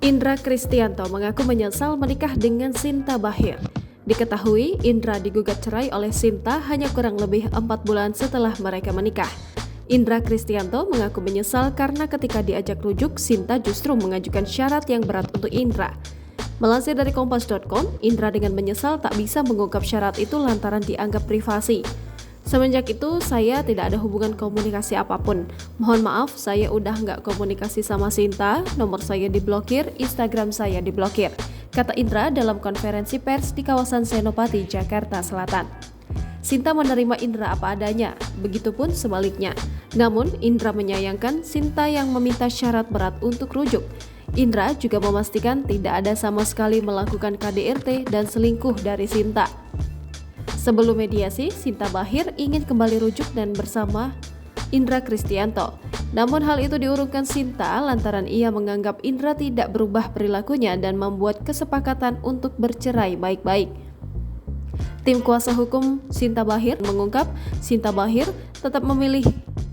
Indra Kristianto mengaku menyesal menikah dengan Sinta Bachir. Diketahui, Indra digugat cerai oleh Sinta hanya kurang lebih 4 bulan setelah mereka menikah. Indra Kristianto mengaku menyesal karena ketika diajak rujuk, Sinta justru mengajukan syarat yang berat untuk Indra. Melansir dari Kompas.com, Indra dengan menyesal tak bisa mengungkap syarat itu lantaran dianggap privasi. Semenjak itu, saya tidak ada hubungan komunikasi apapun. Mohon maaf, saya udah nggak komunikasi sama Sinta, nomor saya diblokir, Instagram saya diblokir, kata Indra dalam konferensi pers di kawasan Senopati, Jakarta Selatan. Sinta menerima Indra apa adanya, begitupun sebaliknya. Namun, Indra menyayangkan Sinta yang meminta syarat berat untuk rujuk. Indra juga memastikan tidak ada sama sekali melakukan KDRT dan selingkuh dari Sinta. Sebelum mediasi, Sinta Bachir ingin kembali rujuk dan bersama Indra Kristianto. Namun hal itu diurungkan Sinta lantaran ia menganggap Indra tidak berubah perilakunya dan membuat kesepakatan untuk bercerai baik-baik. Tim kuasa hukum Sinta Bachir mengungkap Sinta Bachir tetap memilih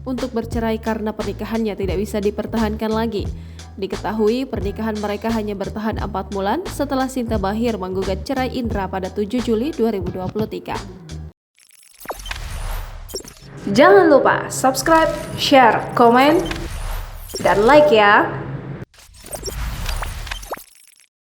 untuk bercerai karena pernikahannya tidak bisa dipertahankan lagi. Diketahui pernikahan mereka hanya bertahan 4 bulan setelah Sinta Bachir menggugat cerai Indra pada 7 Juli 2023. Jangan lupa subscribe, share, komen, dan like ya!